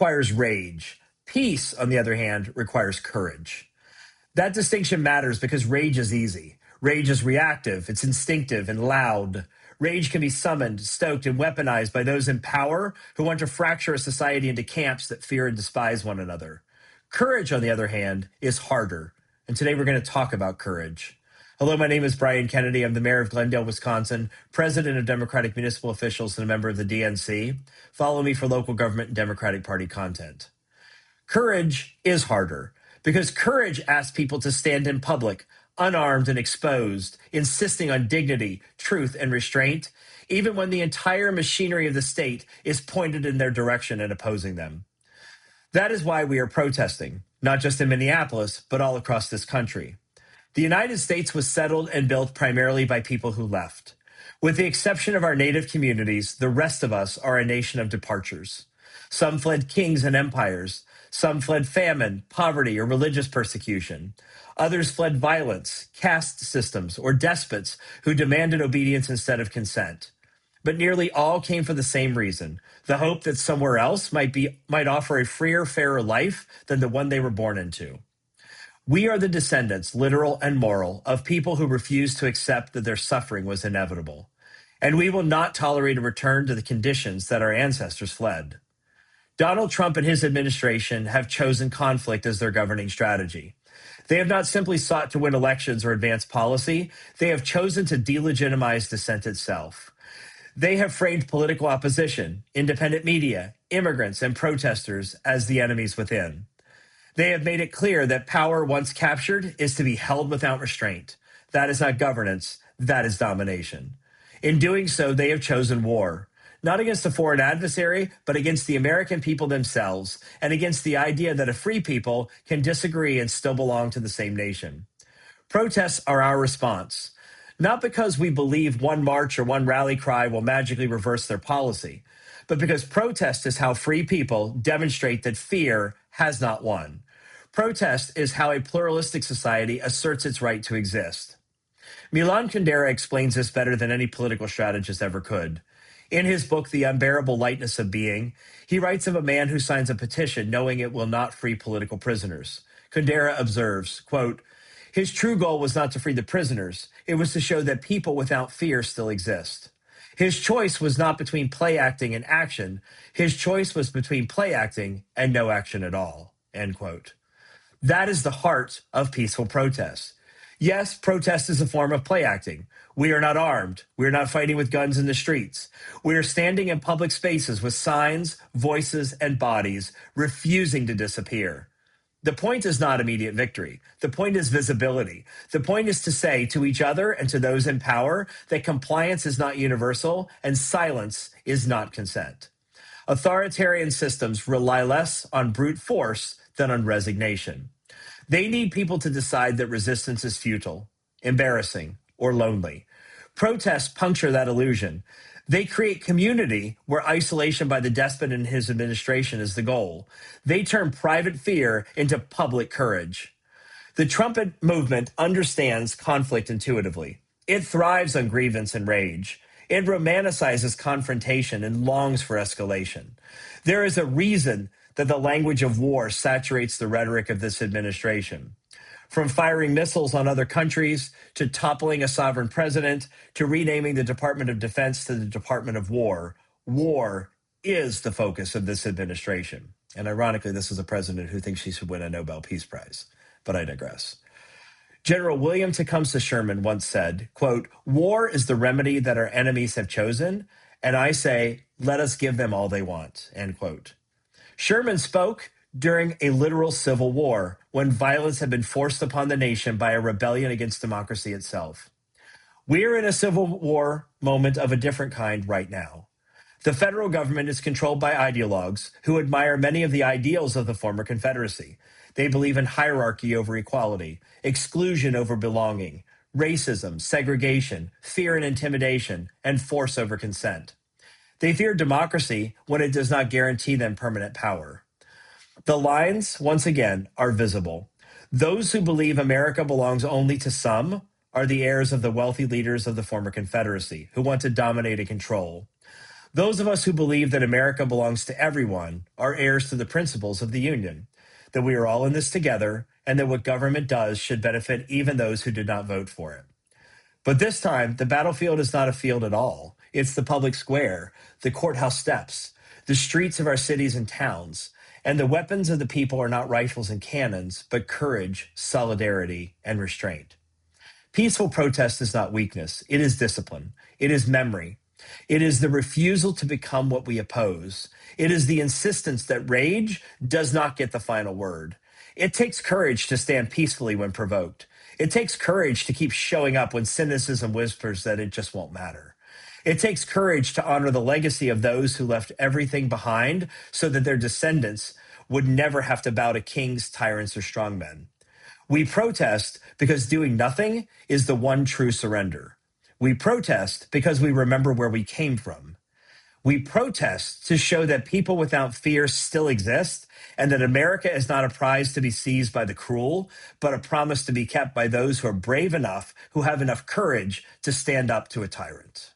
requires rage. Peace, on the other hand, requires courage. That distinction matters because rage is easy. Rage is reactive, it's instinctive and loud. Rage can be summoned, stoked, and weaponized by those in power who want to fracture a society into camps that fear and despise one another. Courage, on the other hand, is harder. And today we're going to talk about courage. Hello, my name is Brian Kennedy. I'm the mayor of Glendale, Wisconsin, president of Democratic Municipal Officials, and a member of the DNC. Follow me for local government and Democratic Party content. Courage is harder because courage asks people to stand in public, unarmed and exposed, insisting on dignity, truth, and restraint, even when the entire machinery of the state is pointed in their direction and opposing them. That is why we are protesting, not just in Minneapolis, but all across this country. The United States was settled and built primarily by people who left. With the exception of our native communities, the rest of us are a nation of departures. Some fled kings and empires. Some fled famine, poverty, or religious persecution. Others fled violence, caste systems, or despots who demanded obedience instead of consent. But nearly all came for the same reason, the hope that somewhere else might offer a freer, fairer life than the one they were born into. We are the descendants, literal and moral, of people who refused to accept that their suffering was inevitable. And we will not tolerate a return to the conditions that our ancestors fled. Donald Trump and his administration have chosen conflict as their governing strategy. They have not simply sought to win elections or advance policy. They have chosen to delegitimize dissent itself. They have framed political opposition, independent media, immigrants, and protesters as the enemies within. They have made it clear that power once captured is to be held without restraint. That is not governance, that is domination. In doing so, they have chosen war. Not against a foreign adversary, but against the American people themselves, and against the idea that a free people can disagree and still belong to the same nation. Protests are our response, not because we believe one march or one rally cry will magically reverse their policy, but because protest is how free people demonstrate that fear has not won. Protest is how a pluralistic society asserts its right to exist. Milan Kundera explains this better than any political strategist ever could. In his book, The Unbearable Lightness of Being, he writes of a man who signs a petition knowing it will not free political prisoners. Kundera observes, quote, his true goal was not to free the prisoners. It was to show that people without fear still exist. His choice was not between play acting and action. His choice was between play acting and no action at all, end quote. That is the heart of peaceful protest. Yes, protest is a form of play acting. We are not armed. We are not fighting with guns in the streets. We are standing in public spaces with signs, voices, and bodies, refusing to disappear. The point is not immediate victory. The point is visibility. The point is to say to each other and to those in power that compliance is not universal and silence is not consent. Authoritarian systems rely less on brute force than on resignation. They need people to decide that resistance is futile, embarrassing, or lonely. Protests puncture that illusion. They create community where isolation by the despot and his administration is the goal. They turn private fear into public courage. The Trump movement understands conflict intuitively. It thrives on grievance and rage. It romanticizes confrontation and longs for escalation. There is a reason that the language of war saturates the rhetoric of this administration. From firing missiles on other countries, to toppling a sovereign president, to renaming the Department of Defense to the Department of War, war is the focus of this administration. And ironically, this is a president who thinks she should win a Nobel Peace Prize. But I digress. General William Tecumseh Sherman once said, quote, war is the remedy that our enemies have chosen, and I say, let us give them all they want, end quote. Sherman spoke during a literal civil war when violence had been forced upon the nation by a rebellion against democracy itself. We are in a civil war moment of a different kind right now. The federal government is controlled by ideologues who admire many of the ideals of the former Confederacy. They believe in hierarchy over equality, exclusion over belonging, racism, segregation, fear and intimidation, and force over consent. They fear democracy when it does not guarantee them permanent power. The lines, once again, are visible. Those who believe America belongs only to some are the heirs of the wealthy leaders of the former Confederacy who want to dominate and control. Those of us who believe that America belongs to everyone are heirs to the principles of the Union, that we are all in this together, and that what government does should benefit even those who did not vote for it. But this time, the battlefield is not a field at all. It's the public square, the courthouse steps, the streets of our cities and towns. And the weapons of the people are not rifles and cannons, but courage, solidarity, and restraint. Peaceful protest is not weakness. It is discipline. It is memory. It is the refusal to become what we oppose. It is the insistence that rage does not get the final word. It takes courage to stand peacefully when provoked. It takes courage to keep showing up when cynicism whispers that it just won't matter. It takes courage to honor the legacy of those who left everything behind so that their descendants would never have to bow to kings, tyrants, or strongmen. We protest because doing nothing is the one true surrender. We protest because we remember where we came from. We protest to show that people without fear still exist and that America is not a prize to be seized by the cruel, but a promise to be kept by those who are brave enough, who have enough courage to stand up to a tyrant.